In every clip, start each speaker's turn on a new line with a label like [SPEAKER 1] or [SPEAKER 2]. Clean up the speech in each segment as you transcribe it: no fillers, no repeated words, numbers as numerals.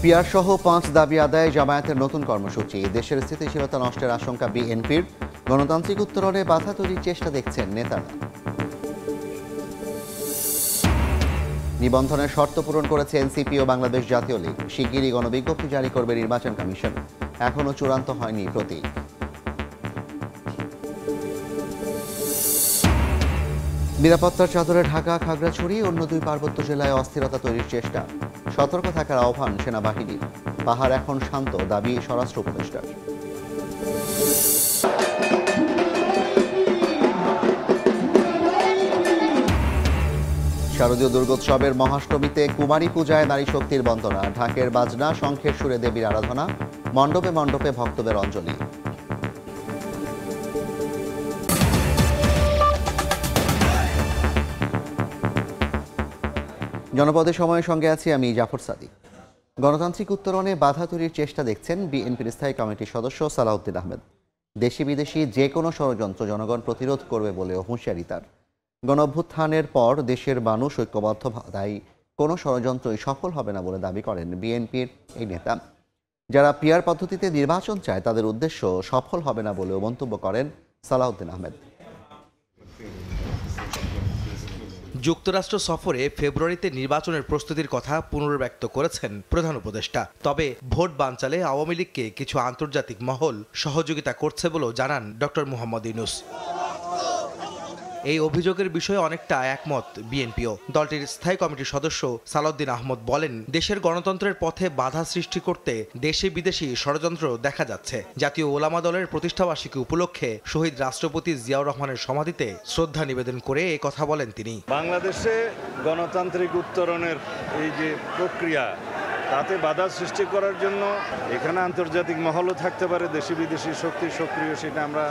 [SPEAKER 1] Peer সহ 5 দাবি আদায়ে জামায়াতের নতুন কর্মসূচি। দেশের স্থিতিশীলতা নষ্টের আশঙ্কা বিএনপির। গণতান্ত্রিক উত্তরণে বাধা তৈরির চেষ্টা দেখছেন নেতারা। নিবন্ধনের শর্ত পূরণ করেছে এনসিপি ও বাংলাদেশ জাতীয় লীগ। শিগগিরই গণবিজ্ঞপ্তি জারি করবে নির্বাচন কমিশন। এখনও চূড়ান্ত হয়নি প্রতীক। নিরাপত্তার চাদরে ঢাকা, খাগড়াছড়ি অন্য 2 পার্বত্য জেলায় অস্থিরতা তৈরির চেষ্টা। সতর্ক থাকার আহ্বান সেনাবাহিনীর। পাহাড় এখন শান্ত, দাবি স্বরাষ্ট্র উপদেষ্টার। শারদীয় দুর্গোৎসবের মহাষ্টমীতে কুমারী পূজায় নারী শক্তির বন্দনা। ঢাকের বাজনা, শঙ্খের সুরে দেবীর আরাধনা। মণ্ডপে মণ্ডপে ভক্তদের অঞ্জলি। জনপদে সময়ের সঙ্গে আছি আমি জাফর সাদিক। গণতান্ত্রিক উত্তরণে বাধা তৈরির চেষ্টা দেখছেন বিএনপির স্থায়ী কমিটির সদস্য সালাউদ্দিন আহমেদ। দেশি বিদেশি যে কোনো ষড়যন্ত্র জনগণ প্রতিরোধ করবে বলেও হুঁশিয়ারি তার। গণঅভ্যুত্থানের পর দেশের মানুষ ঐক্যবদ্ধ, তাই কোনো ষড়যন্ত্রই সফল হবে না বলে দাবি করেন বিএনপির এই নেতা। যারা পিয়ার পদ্ধতিতে নির্বাচন চায় তাদের উদ্দেশ্য সফল হবে না বলেও মন্তব্য করেন সালাউদ্দিন আহমেদ।
[SPEAKER 2] যুক্তরাষ্ট্র সফরে ফেব্রুয়ারিতে নির্বাচনের প্রস্তুতির কথা পুনর্ব্যক্ত করেছেন প্রধান উপদেষ্টা। তবে ভোট বানচালে আওয়ামী লীগকে কিছু আন্তর্জাতিক মহল সহযোগিতা করছে বলেও জানান ডক্টর মোহাম্মদ ইউনূস। এই অভিযোগের বিষয়ে অনেকটা একমত বিএনপিও। দলটির স্থায়ী কমিটির সদস্য সালাউদ্দিন আহমদ বলেন, দেশের গণতন্ত্রের পথে বাধা সৃষ্টি করতে দেশি বিদেশি ষড়যন্ত্র দেখা যাচ্ছে। জাতীয় ওলামা দলের প্রতিষ্ঠাবার্ষিকী উপলক্ষে শহীদ রাষ্ট্রপতি জিয়াউর রহমানের সমাধিতে শ্রদ্ধা নিবেদন করে এই কথা বলেন তিনি।
[SPEAKER 3] বাংলাদেশে গণতান্ত্রিক উত্তরণের এই যে প্রক্রিয়া, তাতে বাধা সৃষ্টি করার জন্য এখানে আন্তর্জাতিক মহলও থাকতে পারে, দেশি বিদেশি শক্তি সক্রিয়, সেটা আমরা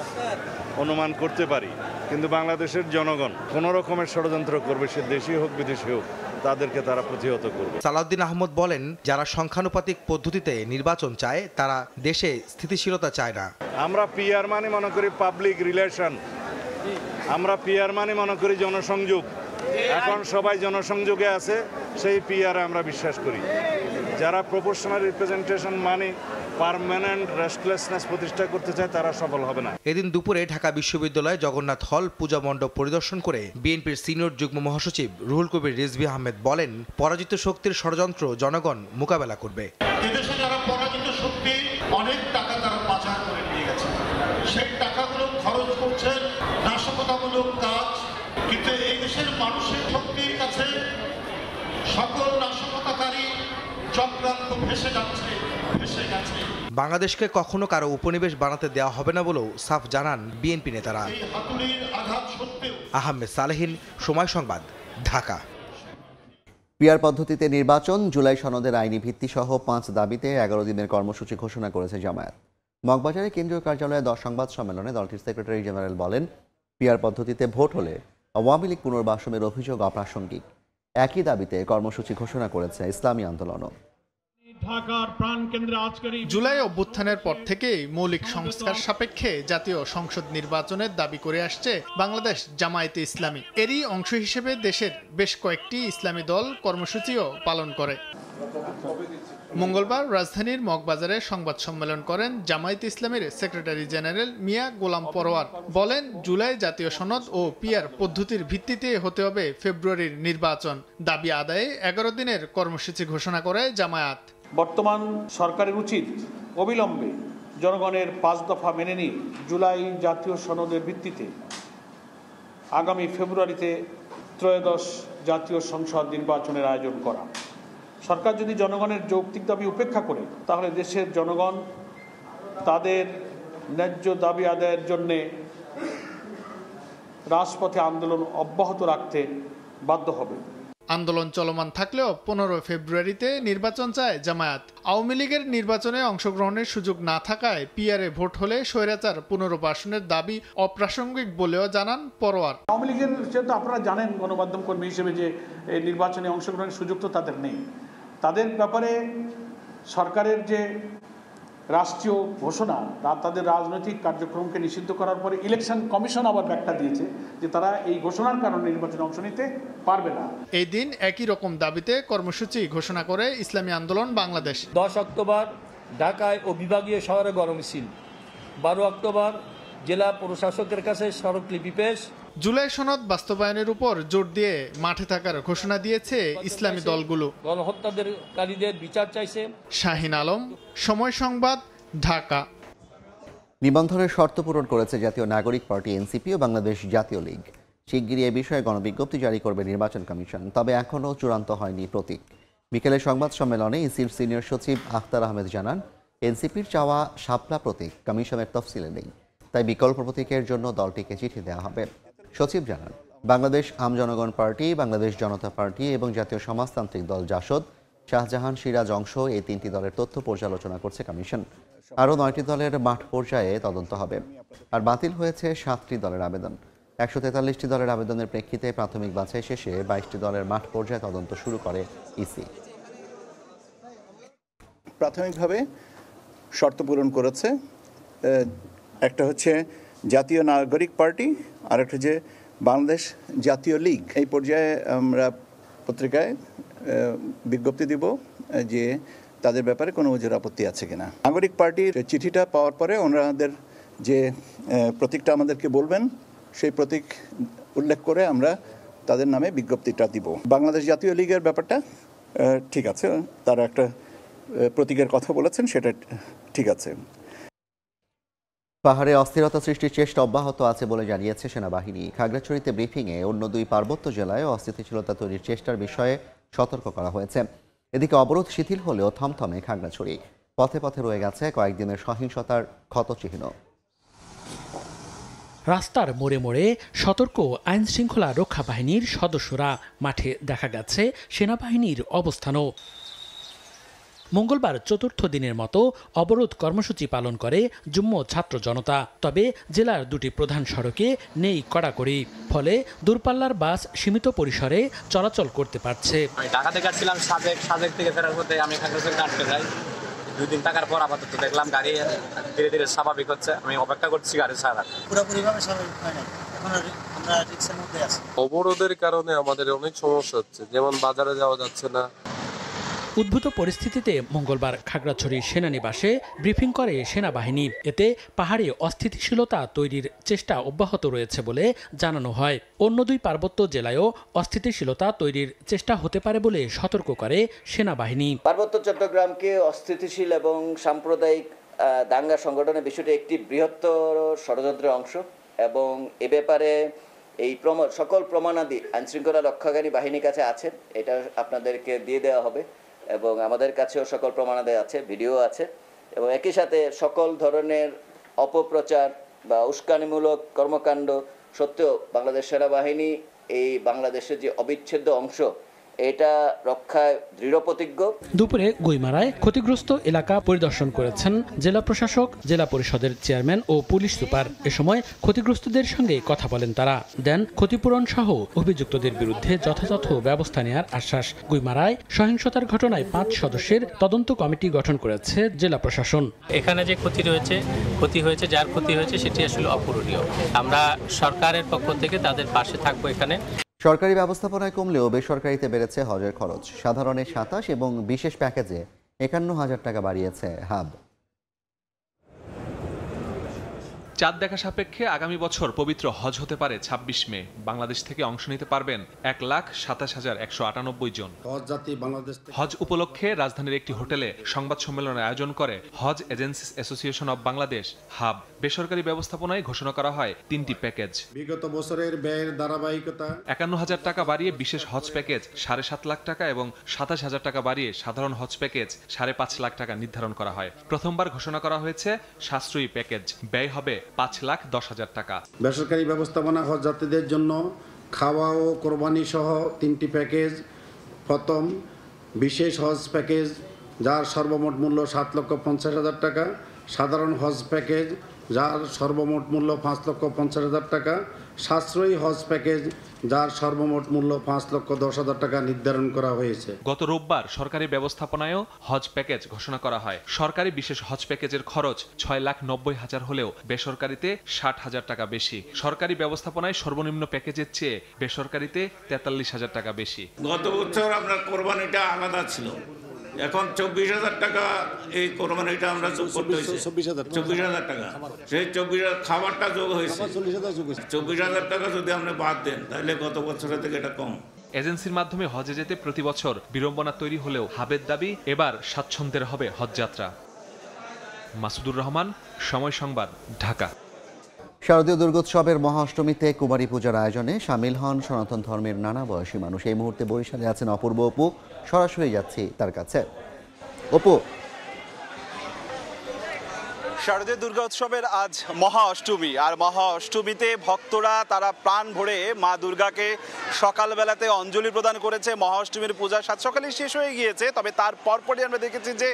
[SPEAKER 3] অনুমান করতে পারি। কিন্তু বাংলাদেশের জনগণ কোনো রকমের ষড়যন্ত্র করবে, সে দেশি হোক বিদেশি হোক, তাদেরকে তারা প্রতিহত করবে।
[SPEAKER 2] সালাউদ্দিন আহমদ বলেন, যারা সংখ্যানুপাতিক পদ্ধতিতে নির্বাচন চায় তারা দেশে স্থিতিশীলতা চায় না।
[SPEAKER 3] আমরা পিআর মানে মনে করি পাবলিক রিলেশন, আমরা পিআর মানে মনে করি জনসংযোগ। এখন সবাই জনসংযোগে আছে, সেই পিআর আমরা বিশ্বাস করি। যারা প্রপোর্শনাল রিপ্রেজেন্টেশন মানে পার্মানেন্ট রেস্টলেসনেস প্রতিষ্ঠা করতে চায় তারা সফল হবে না।
[SPEAKER 2] এদিন দুপুরে ঢাকা বিশ্ববিদ্যালয়ে জগন্নাথ হল পূজা মণ্ডপ পরিদর্শন করে বিএনপির সিনিয়র যুগ্ম মহাসচিব রুহুল কবির রিজভী আহমেদ বলেন, পরাজিত শক্তির ষড়যন্ত্র জনগণ মোকাবেলা করবে।
[SPEAKER 4] এদেশে যারা পরাজিত শক্তি অনেক টাকা তারা পাচার করে নিয়ে গেছে, সেই টাকাগুলো খরচ করছে নাশকতামূলক কাজ। কিন্তু এই দেশের মানুষের শক্তির কাছে সকল নাশকতাকারী চক্রান্ত ভেসে যাচ্ছে, ভেসে গেছে।
[SPEAKER 2] বাংলাদেশকে কখনো কারো উপনিবেশ বানাতে দেওয়া হবে না বলেও সাফ জানান বিএনপি নেতারা। আহমেদ সালেহিন, সময় সংবাদ, ঢাকা।
[SPEAKER 1] পিয়ার পদ্ধতিতে নির্বাচন, জুলাই সনদের আইনি ভিত্তি সহ 5 দাবিতে 11 দিনের কর্মসূচি ঘোষণা করেছে জামায়াত। মগবাজারে কেন্দ্রীয় কার্যালয়ে 10 সংবাদ সম্মেলনে দলটির সেক্রেটারি জেনারেল বলেন, পিয়ার পদ্ধতিতে ভোট হলে আওয়ামী লীগ পুনর্বাসনের অভিযোগ অপ্রাসঙ্গিক। একই দাবিতে কর্মসূচি ঘোষণা করেছে ইসলামী আন্দোলনও।
[SPEAKER 5] জুলাই অভ্যুত্থানের পর থেকেই মৌলিক সংস্কার সাপেক্ষে জাতীয় সংসদ নির্বাচনের দাবি করে আসছে বাংলাদেশ জামায়াতে ইসলামী। এরই অংশ হিসেবে দেশের বেশ কয়েকটি ইসলামী দল কর্মসূচিও পালন করে। মঙ্গলবার রাজধানীর মগবাজারে সংবাদ সম্মেলন করেন জামায়াতে ইসলামীর সেক্রেটারি জেনারেল মিয়া গোলাম পরোয়ার। বলেন, জুলাই জাতীয় সনদ ও পিয়ার পদ্ধতির ভিত্তিতে হতে হবে ফেব্রুয়ারির নির্বাচন। দাবি আদায়ে 11 দিনের কর্মসূচি ঘোষণা করে জামায়াত।
[SPEAKER 6] বর্তমান সরকারের উচিত অবিলম্বে জনগণের 5 দফা মেনে নিয়ে জুলাই জাতীয় সনদের ভিত্তিতে আগামী ফেব্রুয়ারিতে ত্রয়োদশ জাতীয় সংসদ নির্বাচনের আয়োজন করা। সরকার যদি জনগণের যৌক্তিক দাবি উপেক্ষা করে, তাহলে দেশের জনগণ তাদের ন্যায্য দাবি আদায়ের জন্যে রাজপথে আন্দোলন অব্যাহত রাখতে বাধ্য হবে।
[SPEAKER 5] আন্দোলন চলমান থাকলেও 15 ফেব্রুয়ারিতে নির্বাচন চায় জামায়াত। আওয়ামী লীগের নির্বাচনে অংশগ্রহণের সুযোগ না থাকায় পিআরে ভোট হলে স্বৈরাচার পুনর্বাসনের দাবি অপ্রাসঙ্গিক বলেও জানান পরোয়ার।
[SPEAKER 6] আওয়ামী লীগের যেহেতু আপনারা জানেন গণমাধ্যম কর্মী হিসেবে যে এই নির্বাচনে অংশগ্রহণের সুযোগ তো তাদের নেই। তাদের ব্যাপারে সরকারের যে রাষ্ট্রীয় ঘোষণা তাদের রাজনৈতিক কার্যক্রমকে নিষিদ্ধ করার পরে ইলেকশন কমিশন আবার ব্যাখ্যা দিয়েছে যে তারা এই ঘোষণার কারণে নির্বাচনে অংশ নিতে পারবে না।
[SPEAKER 5] এই দিন একই রকম দাবিতে কর্মসূচি ঘোষণা করে ইসলামী আন্দোলন বাংলাদেশ।
[SPEAKER 7] 10 অক্টোবর ঢাকায় ও বিভাগীয় শহরে গণমিছিল, 12 অক্টোবর জেলা প্রশাসকের কাছে স্মারকলিপি পেশ।
[SPEAKER 5] জুলাই সনদ বাস্তবায়নের উপর জোর দিয়ে মাঠে থাকার ঘোষণা দিয়েছে ইসলামী দলগুলো।
[SPEAKER 7] গণহত্যাকারীদের বিচার চাইছে।
[SPEAKER 5] শাহিন আলম, সময় সংবাদ, ঢাকা।
[SPEAKER 1] নিবন্ধনের শর্ত পূরণ করেছে জাতীয় নাগরিক পার্টি এনসিপি ও বাংলাদেশ জাতীয় লীগ। শিগগিরই এ বিষয়ে গণবিজ্ঞপ্তি জারি করবে নির্বাচন কমিশন, তবে এখনও চূড়ান্ত হয়নি প্রতীক। বিকেলে সংবাদ সম্মেলনে ইসির সিনিয়র সচিব আখতার আহমেদ জানান, এনসিপির চাওয়া শাপলা প্রতীক কমিশনের তফসিলে নেই, তাই বিকল্প প্রতীকের জন্য দলটিকে চিঠি দেওয়া হবে। সচিব জানান, বাংলাদেশ আম জনগণ পার্টি, বাংলাদেশ জনতা পার্টি এবং জাতীয় সমাজতান্ত্রিক দল জাসদ, শাহজাহান সিরাজ অংশ এই 3টি দলের তথ্য পর্যালোচনা করছে কমিশন। আরও 9টি দলের মাঠ পর্যায়ে তদন্ত হবে। আর বাতিল হয়েছে 7টি দলের আবেদন। 143টি দলের আবেদনের প্রেক্ষিতে প্রাথমিক বাছাই শেষে 22টি দলের মাঠ পর্যায়ে তদন্ত শুরু করে ইসি।
[SPEAKER 8] প্রাথমিকভাবে শর্ত পূরণ করেছে, একটা হচ্ছে জাতীয় নাগরিক পার্টি, আর একটা হচ্ছে বাংলাদেশ জাতীয় লীগ। এই পর্যায়ে আমরা পত্রিকায় বিজ্ঞপ্তি দিব যে তাদের ব্যাপারে কোনো ওজোর আপত্তি আছে কিনা। নাগরিক পার্টির চিঠিটা পাওয়ার পরে ওনাদের যে প্রতীকটা আমাদেরকে বলবেন, সেই প্রতীক উল্লেখ করে আমরা তাদের নামে বিজ্ঞপ্তিটা দিব। বাংলাদেশ জাতীয় লীগের ব্যাপারটা ঠিক আছে, তারা একটা প্রতীকের কথা বলেছেন, সেটা ঠিক আছে।
[SPEAKER 1] পাহাড়ে অস্থিরতা সৃষ্টির চেষ্টা অব্যাহত আছে বলে জানিয়েছে সেনাবাহিনী। খাগড়াছড়িতে ব্রিফিংয়ে অন্য 2 পার্বত্য জেলায় অস্থিতিশীলতা তৈরির চেষ্টার বিষয়ে সতর্ক করা হয়েছে। এদিকে অবরোধ শিথিল হলেও থমথমে খাগড়াছড়ি। পথে পথে রয়ে গেছে কয়েকদিনের সহিংসতার ক্ষতচিহ্ন।
[SPEAKER 9] রাস্তার মোড়ে মোড়ে সতর্ক আইন শৃঙ্খলা রক্ষা বাহিনীর সদস্যরা, মাঠে দেখা গেছে সেনাবাহিনীর অবস্থানও। মঙ্গলবার 4র্থ দিনের মতো অবরোধ কর্মসূচি পালন করে যুগ্ম ছাত্র জনতা। তবে জেলার 2টি প্রধান সড়কে নেই কড়াকড়ি, ফলে দূরপাল্লার বাস সীমিত পরিসরে চলাচল করতে পারছে।
[SPEAKER 10] ঢাকা থেকে আসছিলাম সাজেক থেকে ফেরার পথে আমি খাগড়াছড়ি আটকে যাই। 2 দিন থাকার পর আপাতত দেখলাম গাড়ি ধীরে ধীরে স্বাভাবিক হচ্ছে। আমি অপেক্ষা করছি গাড়ি ছাড়া।
[SPEAKER 11] পুরোপুরিভাবে স্বাভাবিক হয় না, এখন আমরা রিক্সের মধ্যে আছি।
[SPEAKER 12] অবরোধের কারণে আমাদের অনেক সমস্যা হচ্ছে, যেমন বাজারে যাওয়া যাচ্ছে না।
[SPEAKER 9] উদ্ভূত পরিস্থিতিতে মঙ্গলবার খাগড়াছড়ি সেনানিবাসে ব্রিফিং করে সেনাবাহিনী। এতে পাহাড়ে অস্থিতিশীলতা তৈরির চেষ্টা অব্যাহত রয়েছে বলে জানানো হয়। অন্য 2 পার্বত্য জেলায়ও অস্থিতিশীলতা তৈরির চেষ্টা হতে পারে বলে সতর্ক করে সেনাবাহিনী।
[SPEAKER 13] পার্বত্য চট্টগ্রামকে অস্থিতিশীল এবং সাম্প্রদায়িক দাঙ্গা সংগঠনের বিষয়টি একটি বৃহত্তর ষড়যন্ত্রের অংশ এবং এ ব্যাপারে এই সকল প্রমাণাদি আইনশৃঙ্খলা রক্ষাকারী বাহিনীর কাছে আছে, এটা আপনাদেরকে দিয়ে দেওয়া হবে এবং আমাদের কাছেও সকল প্রমাণাদি আছে, ভিডিও আছে এবং একই সাথে সকল ধরনের অপপ্রচার বা উস্কানিমূলক কর্মকাণ্ড সত্ত্বেও বাংলাদেশ সেনাবাহিনী এই বাংলাদেশের যে অবিচ্ছেদ্য অংশ এটা রক্ষায় দৃঢ়প্রতিজ্ঞ।
[SPEAKER 9] দুপুরে গুইমারায় ক্ষতিগ্রস্ত এলাকা পরিদর্শন করেছেন জেলা প্রশাসক, জেলা পরিষদের চেয়ারম্যান ও পুলিশ সুপার। এ সময় ক্ষতিগ্রস্তদের সঙ্গে কথা বলেন তারা, দেন ক্ষতিপূরণ সহ অভিযুক্তদের বিরুদ্ধে যথাযথ ব্যবস্থা নেওয়ার আশ্বাস। গুইমারায় সহিংসতার ঘটনায় 5 সদস্যের তদন্ত কমিটি গঠন করেছে জেলা প্রশাসন।
[SPEAKER 14] এখানে যে ক্ষতি হয়েছে যার ক্ষতি হয়েছে সেটি আসলে অপূরণীয়। আমরা সরকারের পক্ষ থেকে তাদের পাশে থাকবো। এখানে
[SPEAKER 1] সরকারি ব্যবস্থাপনায় কমলেও বেসরকারিতে বেড়েছে হজের খরচ। সাধারণে 27 এবং বিশেষ প্যাকেজে 51,000 টাকা বাড়িয়েছে হাব।
[SPEAKER 15] চাঁদ দেখা সাপেক্ষে আগামী বছর পবিত্র হজ হতে পারে 26 মে। বাংলাদেশ থেকে অংশ নিতে পারবেন 1,27,198 জন। হজ উপলক্ষে রাজধানীর একটি হোটেলে সংবাদ সম্মেলনের আয়োজন করে Hajj agencies association of Bangladesh HAAB. বেসরকারি ব্যবস্থাপনায় ঘোষণা করা হয় 3টি প্যাকেজ।
[SPEAKER 16] বিগত বছরের ব্যয়ের ধারাবাহিকতা
[SPEAKER 15] 51,000 টাকা বাড়িয়ে বিশেষ হজ প্যাকেজ 7.5 লাখ টাকা এবং 27,000 টাকা বাড়িয়ে সাধারণ হজ প্যাকেজ 5.5 লাখ টাকা নির্ধারণ করা হয়। প্রথমবার ঘোষণা করা হয়েছে সাশ্রয়ী প্যাকেজ, ব্যয় হবে 5,10,000 টাকা।
[SPEAKER 16] বেসরকারি ব্যবস্থাপনা হজ যাত্রীদের জন্য খাওয়া ও কোরবানি সহ 3টি প্যাকেজ। প্রথম বিশেষ হজ প্যাকেজ, যার সর্বমোট মূল্য 7,50,000 টাকা। সাধারণ হজ প্যাকেজ, যার সর্বমোট মূল্য 5,50,000 টাকা। সাশ্রয়ী হজ প্যাকেজ যার সর্বমোট মূল্য 5,10,000 টাকা নির্ধারণ করা হয়েছে।
[SPEAKER 15] গত রোববার সরকারি ব্যবস্থাপনায়ও হজ প্যাকেজ ঘোষণা করা হয়। সরকারি বিশেষ হজ প্যাকেজের খরচ 6,90,000 হলেও বেসরকারিতে 60,000 টাকা বেশি। সরকারি ব্যবস্থাপনায় সর্বনিম্ন প্যাকেজের চেয়ে বেসরকারিতে 43,000 টাকা বেশি।
[SPEAKER 17] গত বছর আপনার কোরবানিটা আলাদা ছিল, এখন 24,000 টাকা এই কোরবানিটা আমরা যোগ করতে হয়েছে। 24,000 টাকা, সেই 24,000 খাবারটা যোগ হয়েছে 24,000 টাকা। যদি আপনি বাদ দেন তাহলে গত বছরের থেকে এটা কম।
[SPEAKER 15] এজেন্সির মাধ্যমে হজে যেতে প্রতি বছর বিড়ম্বনা তৈরি হলেও হাবের দাবি এবার স্বাচ্ছন্দ্যের হবে হজযাত্রা। মাসুদুর রহমান, সময় সংবাদ, ঢাকা।
[SPEAKER 1] শারদীয় দুর্গোৎসবের মহাঅষ্টমীতে কুমারী পূজার আয়োজনে সামিল হন সনাতন ধর্মের নানা বয়সী মানুষ। এই মুহূর্তে বরিশালে আছেন অপূর্ব অপু, সরাসরি যাচ্ছি তার কাছে। অপু,
[SPEAKER 18] শারদীয় দুর্গা উৎসবের আজ মহা অষ্টমী, আর মহা অষ্টমীতে ভক্তরা তারা প্রাণ ভরে মা দুর্গাকে সকালবেলাতে অঞ্জলি প্রদান করেছে। মহা অষ্টমীর পূজা সাত সকালে শেষ হয়ে গিয়েছে, তবে তার পরপরই আমরা দেখেছি যে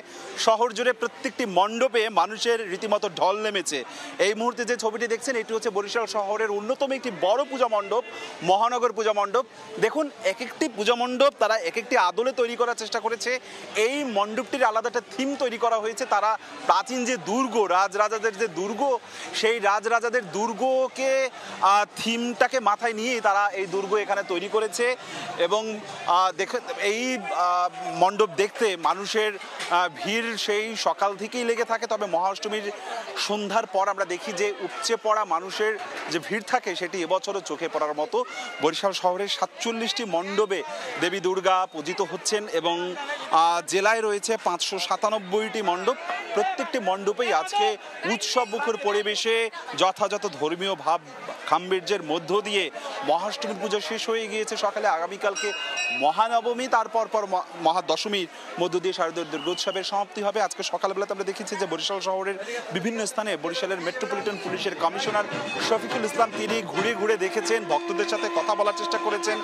[SPEAKER 18] শহর জুড়ে প্রত্যেকটি মণ্ডপে মানুষের রীতিমতো ঢল নেমেছে। এই মুহূর্তে যে ছবিটি দেখছেন এটি হচ্ছে বরিশাল শহরের অন্যতম একটি বড় পূজা মণ্ডপ, মহানগর পূজা মণ্ডপ। দেখুন, এক একটি পূজা মণ্ডপ তারা এক একটি আদলে তৈরি করার চেষ্টা করেছে। এই মণ্ডপটির আলাদা একটা থিম তৈরি করা হয়েছে। তারা প্রাচীন যে দুর্গ, রাজরাজাদের যে দুর্গ, সেই রাজরাজাদের দুর্গকে থিমটাকে মাথায় নিয়ে তারা এই দুর্গ এখানে তৈরি করেছে। এবং এই মণ্ডপ দেখতে মানুষের ভিড় সেই সকাল থেকেই লেগে থাকে। তবে মহাঅষ্টমীর সন্ধ্যার পর আমরা দেখি যে উপচে পড়া মানুষের যে ভিড় থাকে সেটি এবছরও চোখে পড়ার মতো। বরিশাল শহরের 47টি মণ্ডপে দেবী দুর্গা পূজিত হচ্ছেন এবং জেলায় রয়েছে 597টি মণ্ডপ। প্রত্যেকটি মণ্ডপেই আজকে উৎসব মুখর পরিবেশে যথাযথ ধর্মীয় ভাব গাম্ভীর্যের মধ্য দিয়ে মহাষ্টমীর পুজো শেষ হয়ে গিয়েছে সকালে। আগামীকালকে মহানবমী, তারপর মহাদশমীর মধ্য দিয়ে শারদীয় দুর্গোৎসবের সমাপ্তি হবে। আজকে সকালবেলাতে আমরা দেখেছি যে বরিশাল শহরের বিভিন্ন স্থানে বরিশালের মেট্রোপলিটন পুলিশের কমিশনার শফিকুল ইসলাম তিনি ঘুরে ঘুরে দেখেছেন, ভক্তদের সাথে কথা বলার চেষ্টা করেছেন,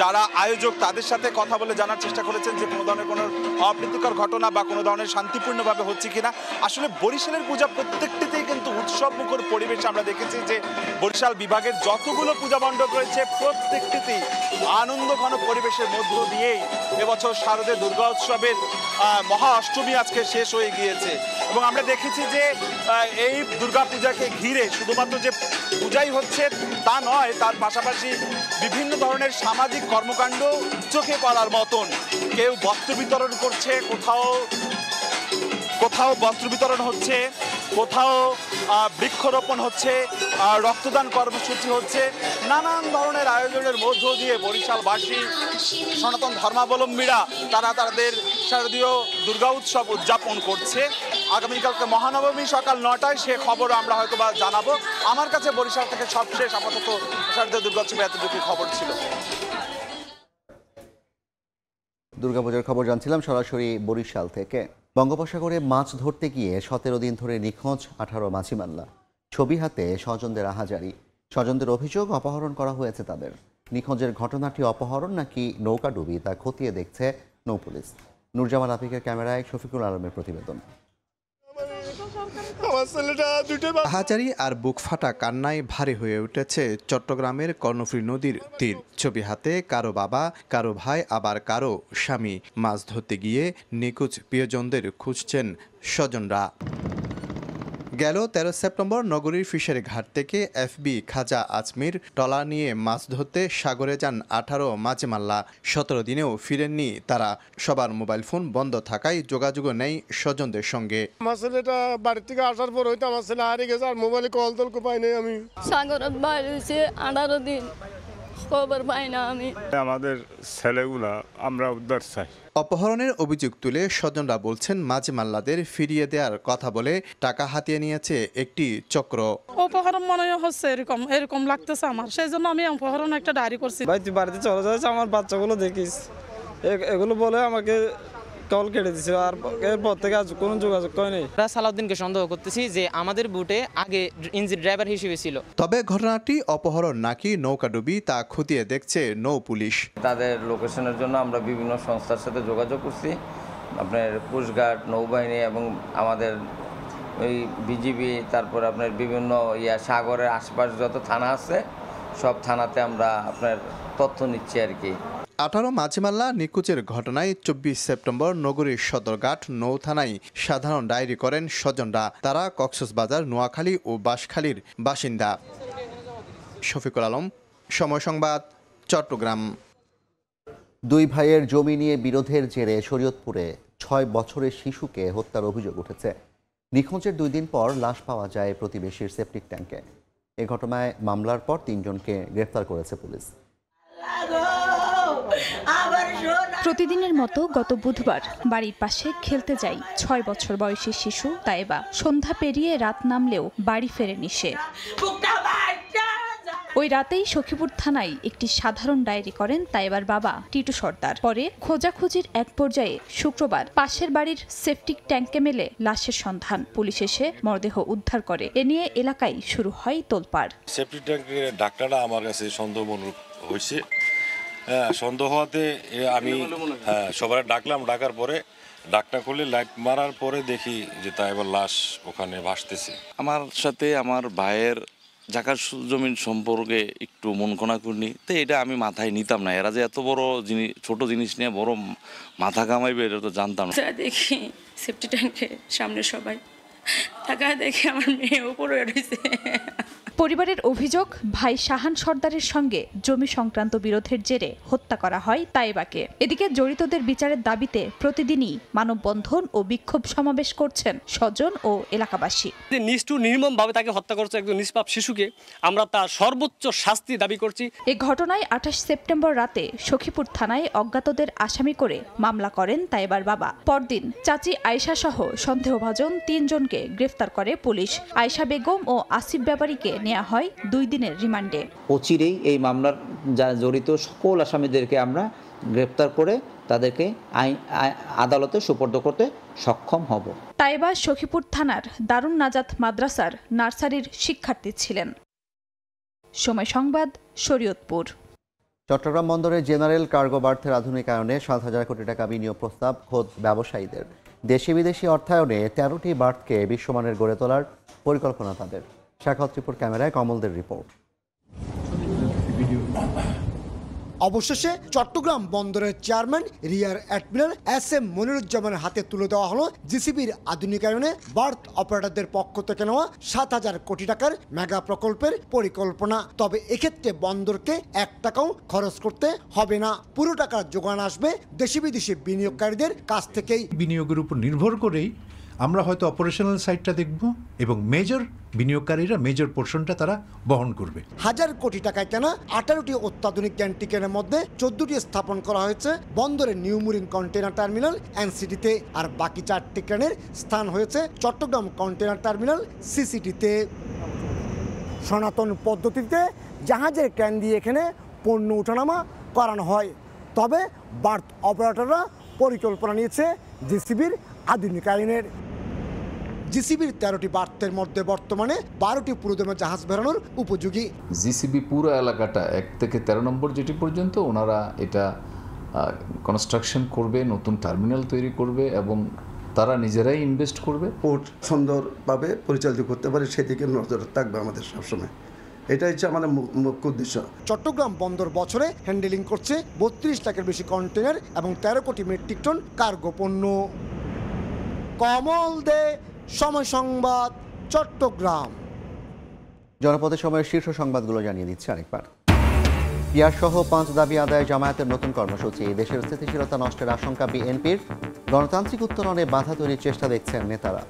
[SPEAKER 18] যারা আয়োজক তাদের সাথে কথা বলে জানার চেষ্টা করেছেন যে কোনো ধরনের কোনো অপ্রীতিকর ঘটনা বা কোনো ধরনের শান্তিপূর্ণভাবে হচ্ছে কিনা। আসলে বরিশালের পূজা প্রত্যেকটিতেই কিন্তু উৎসব মুখর পরিবেশ আমরা দেখেছি যে বরিশাল বিভাগের যতগুলো পূজা মণ্ডপ রয়েছে প্রত্যেকটিতেই আনন্দ ঘন পরিবেশের মধ্য দিয়েই এবছর শারদীয় দুর্গা উৎসবের মহা অষ্টমী আজকে শেষ হয়ে গিয়েছে। এবং আমরা দেখেছি যে এই দুর্গা পূজাকে ঘিরে শুধুমাত্র যে পূজাই হচ্ছে তা নয়, তার পাশাপাশি বিভিন্ন ধরনের সামাজিক কর্মকাণ্ড চোখে পড়ার মতন। কেউ বস্ত্র বিতরণ করছে, কোথাও বস্ত্র বিতরণ হচ্ছে, কোথাও বৃক্ষরোপণ হচ্ছে, রক্তদান কর্মসূচি হচ্ছে। নানান ধরনের আয়োজনের মধ্য দিয়ে বরিশালবাসী সনাতন ধর্মাবলম্বীরা তারা তাদের শারদীয় দুর্গা উৎসব উদযাপন করছে। আগামীকালকে মহানবমী সকাল 9টায়, সে খবর আমরা হয়তো বা জানাবো। আমার কাছে বরিশাল থেকে সবশেষ আপাতত শারদীয় দুর্গা উৎসবে এতটুকু খবর ছিল।
[SPEAKER 1] দুর্গাপূজার খবর জানছিলাম সরাসরি বরিশাল থেকে। বঙ্গোপসাগরে মাছ ধরতে গিয়ে 17 দিন ধরে নিখোঁজ 18 মাছি মাল্লা। ছবি হাতে স্বজনদের আহাজারি। স্বজনদের অভিযোগ অপহরণ করা হয়েছে তাদের। নিখোঁজের ঘটনাটি অপহরণ নাকি নৌকাডুবি তা খতিয়ে দেখছে নৌপুলিশ। নুরজামাল আফিকের ক্যামেরায় শফিকুল আলমের প্রতিবেদন।
[SPEAKER 19] আহাজারি আর বুক ফাটা কান্নায় ভারী হয়ে উঠেছে চট্টগ্রামের কর্ণফুলী নদীর তীর। ছবি হাতে কারো বাবা, কারো ভাই, আবার কারো স্বামী। মাছ ধরতে গিয়ে নিখোঁজ প্রিয়জনদের খুঁজছেন স্বজনরা। গেল 13 সেপ্টেম্বর নগরীর ফিশারি ঘাট থেকে এফবি খাজা আজমির ট্রলার নিয়ে মাছ ধরতে সাগরে যান 18 মাঝি মাল্লা। 17 দিনেও ফিরেননি তারা। সবার মোবাইল ফোন বন্ধ থাকায় যোগাযোগও নেই স্বজনদের সঙ্গে।
[SPEAKER 20] আমার ছেলেটা বাড়ি থেকে আসার পর হয়তো আমার ছেলে হারিয়ে গেছে, আর মোবাইলে কল টল পাই নাই। আমি
[SPEAKER 21] সাগরের বাইরে হয়েছে 18 দিন, খবর পাই না আমি।
[SPEAKER 20] আমাদের ছেলেগুলা আমরা উদ্ধার চাই।
[SPEAKER 19] অপহরণের অভিযোগ তুলে স্বজনরা বলছেন মাঝি মাল্লাদের ফিরিয়ে দেওয়ার কথা বলে টাকা হাতিয়ে নিয়েছে একটি চক্র।
[SPEAKER 22] অপহরণ মনে হচ্ছে এরকম লাগতেছে আমার, সেই জন্য আমি অপহরণ একটা ডায়েরি করছি।
[SPEAKER 23] ভাই তুই বাড়িতে চলে যাচ্ছে, আমার বাচ্চাগুলো দেখিস, এগুলো বলে আমাকে কল কেটে দিছে। আর এরপর থেকে আজ কোনো যোগাযোগ করে নেই।
[SPEAKER 24] সালাউদ্দিনকে সন্দেহ করতেছি যে আমাদের বুটে আগে ইঞ্জিন ড্রাইভার হিসেবে ছিল।
[SPEAKER 19] তবে ঘটনাটি অপহরণ নাকি নৌকাডুবি তা খতিয়ে দেখছে নৌ পুলিশ।
[SPEAKER 25] তাদের লোকেশনের জন্য আমরা বিভিন্ন সংস্থার সাথে যোগাযোগ করছি, আপনার কোস্টগার্ড, নৌবাহিনী এবং আমাদের ওই বিজিবি, তারপর আপনার বিভিন্ন সাগরের আশপাশ যত থানা আছে সব থানাতে আমরা আপনার তথ্য নিচ্ছি আর কি।
[SPEAKER 19] 18 মাঝিমাল্লা নিকুচের ঘটনায় 24 সেপ্টেম্বর নগরীর সদরঘাট নৌ থানায় সাধারণ ডায়েরি করেন স্বজনরা। তারা কক্সবাজার, নোয়াখালী ও বাঁশখালীর বাসিন্দা। শফিকুল আলম, সময় সংবাদ, চট্টগ্রাম।
[SPEAKER 1] দুই ভাইয়ের জমি নিয়ে বিরোধের জেরে শরীয়তপুরে 6 বছরের শিশুকে হত্যার অভিযোগ উঠেছে। নিখোঁজের 2 দিন পর লাশ পাওয়া যায় প্রতিবেশীর সেপটিক ট্যাঙ্কে। এ ঘটনায় মামলার পর 3 জনকে গ্রেফতার করেছে পুলিশ।
[SPEAKER 2] প্রতিদিনের মতো গত বুধবার বাড়ির পাশে খেলতে যাই 6 বছর বয়সী শিশু তায়েবা। সন্ধ্যা পেরিয়ে রাত নামলেও বাড়ি ফেরেনি সে। ওই রাতেই সখীপুর থানায় একটি সাধারণ ডায়েরি করেন তায়েবার বাবা টিটু সর্দার। পরে খোঁজাখুঁজির এক পর্যায়ে শুক্রবার পাশের বাড়ির সেপটিক ট্যাঙ্কে মেলে লাশের সন্ধান। পুলিশ এসে মরদেহ উদ্ধার করে। এ নিয়ে এলাকায় শুরু হয় তোলপাড়।
[SPEAKER 3] সেপটিক ট্যাঙ্কের ডাক্তাররা আমার কাছে সন্দেহ মনে হয়েছে। সন্দেহ হওয়াতে আমি সবার ডাকার পরে ডাকনা করলে লাইট মারার পরে দেখি যে তাইবার লাশ ওখানে ভাসতেছে।
[SPEAKER 4] আমার সাথে আমার ভাইয়ের জাকার জমিন সম্পর্কে একটু মন কোনাকুনি, তো এটা আমি মাথায় নিতাম না। এরা যে এত বড় জিনিস, ছোট জিনিস নিয়ে বড় মাথা কামাইবে এটা তো জানতাম না।
[SPEAKER 6] দেখি সেপটি ট্যাঙ্কের সামনে সবাই থাকা দেখে আমার মেয়ে উপরে রয়েছে।
[SPEAKER 2] পরিবারের অভিযোগ, ভাই শাহান সর্দারের সঙ্গে জমি সংক্রান্ত বিরোধের জেরে হত্যা করা হয় তায়েবাকে। এদিকে জড়িতদের বিচারের দাবিতে প্রতিদিনই মানববন্ধন ও বিক্ষোভ সমাবেশ করছেন স্বজন ও এলাকাবাসী।
[SPEAKER 7] নিষ্ঠুর নির্মমভাবে তাকে হত্যা করছে একজন নিষ্পাপ শিশুকে, আমরা তার সর্বোচ্চ শাস্তি দাবি করছি।
[SPEAKER 2] এ ঘটনায় 28 সেপ্টেম্বর রাতে সখীপুর থানায় অজ্ঞাতদের আসামি করে মামলা করেন তায়েবার বাবা। পরদিন চাচি আয়েশা সহ সন্দেহভাজন 3 জনকে গ্রেফতার করে পুলিশ। আয়েশা বেগম ও আসিফ ব্যাপারীকে নেওয়া হয় 2 দিনের রিমান্ডে।
[SPEAKER 26] অচিরেই এই মামলার যারা জড়িত সকল আসামিদেরকে আমরা গ্রেপ্তার করে তাদেরকে আদালতে সুপর্দ করতে সক্ষম হব।
[SPEAKER 2] তায়েবা সখীপুর থানার দারুন নাজাত মাদ্রাসার নার্সারির শিক্ষার্থী ছিলেন। সময় সংবাদ, শরীয়তপুর।
[SPEAKER 1] চট্টগ্রাম বন্দরে জেনারেল কার্গো বার্থের আধুনিকায়নে 7,000 কোটি টাকা বিনিয়োগ প্রস্তাব খোদ ব্যবসায়ীদের। দেশি বিদেশি অর্থায়নে 13টি বার্থকে বিশ্বমানের গড়ে তোলার পরিকল্পনা তাদের। শাখাত ত্রিপুর ক্যামেরায় কমলদের রিপোর্ট।
[SPEAKER 27] অবশেষে চট্টগ্রাম বন্দরের চেয়ারম্যান রিয়ার অ্যাডমিরাল SM মনিরুজ্জামানের হাতে তুলে দেওয়া হলো জিসিবির আধুনিকায়নে বার্থ অপারেটরদের পক্ষ থেকে নেওয়া 7,000 কোটি টাকার মেগা প্রকল্পের পরিকল্পনা। তবে এক্ষেত্রে বন্দরকে 1 টাকাও খরচ করতে হবে না। পুরো টাকার যোগান আসবে দেশি বিদেশি বিনিয়োগকারীদের কাছ থেকেই।
[SPEAKER 28] বিনিয়োগের উপর নির্ভর করেই আমরা হয়তো অপারেশনাল সাইডটা দেখব এবং মেজর বিনিয়োগকারীরা মেজর পোর্শনটা তারা বহন করবে। 1,000
[SPEAKER 27] কোটি টাকায় কেনা 18টি অত্যাধুনিক ক্যান্টিকেনের মধ্যে 14টি স্থাপন করা হয়েছে বন্দরের নিউ মুরিন কন্টেনার টার্মিনাল NCT-তে, আর বাকি 4টি ক্রেনের স্থান হয়েছে চট্টগ্রাম কন্টেনার টার্মিনাল CCT-তে। সনাতন পদ্ধতিতে জাহাজের ক্রেন দিয়ে এখানে পণ্য ওঠানামা করানো হয়। তবে বার্থ অপারেটররা পরিকল্পনা নিয়েছে জিসিবির আধুনিকায়নের। জিসিবির 13টি বার্থের মধ্যে বর্তমানে 12টি পুরোদমে জাহাজ বেরানোর উপযোগী।
[SPEAKER 29] জিসিবি পুরো এলাকাটা 1 থেকে 13 নম্বর জেটি পর্যন্ত ওনারা এটা কনস্ট্রাকশন করবে, নতুন টার্মিনাল তৈরি করবে এবং তারা নিজেরাই ইনভেস্ট করবে।
[SPEAKER 30] পোর্ট সুন্দরভাবে পরিচালিত করতে পারে সেদিকে নজর থাকবে আমাদের সবসময়। এটাই হচ্ছে আমাদের মুখ্য উদ্দেশ্য।
[SPEAKER 27] চট্টগ্রাম বন্দর বছরে হ্যান্ডেলিং করছে 32 লাখের বেশি কন্টেনার এবং 13 কোটি মেট্রিক টন কার্গো পণ্য। কমল দে, সময় সংবাদ, চট্টগ্রাম।
[SPEAKER 1] জনপদের সময়ের শীর্ষ সংবাদগুলো জানিয়ে দিচ্ছে আরেকবার। পিয়ার সহ 5 দাবি আদায় জামায়াতের নতুন কর্মসূচি। দেশের স্থিতিশীলতা নষ্টের আশঙ্কা বিএনপির। গণতান্ত্রিক উত্তরণে বাধা তৈরির চেষ্টা দেখছেন নেতারা।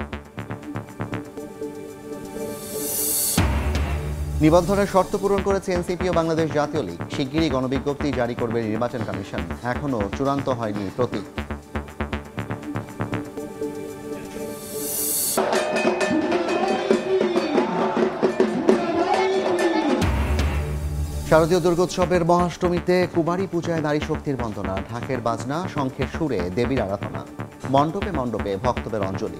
[SPEAKER 1] নিবন্ধনের শর্ত পূরণ করেছে এনসিপি ও বাংলাদেশ জাতীয় লীগ। শিগগিরই গণবিজ্ঞপ্তি জারি করবে নির্বাচন কমিশন। এখনও চূড়ান্ত হয়নি প্রতীক। শারদীয় দুর্গোৎসবের মহাষ্টমীতে কুমারী পূজায় নারী শক্তির বন্দনা। ঢাকের বাজনা, শঙ্খের সুরে দেবীর আরাধনা। মণ্ডপে মণ্ডপে ভক্তদের অঞ্জলি।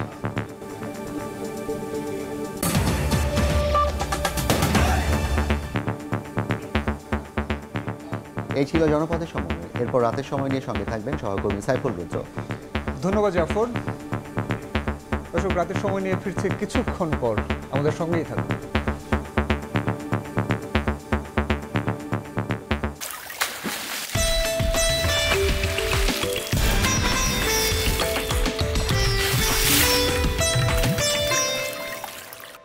[SPEAKER 1] এই ছিল জনপদের সময়। এরপর রাতের সময় নিয়ে সঙ্গে থাকবেন সহকর্মী সাইফুল রুদ্র।
[SPEAKER 31] ধন্যবাদ জাফর। দর্শক, রাতের সময় নিয়ে ফিরছে কিছুক্ষণ পর, আমাদের সঙ্গেই থাকবেন।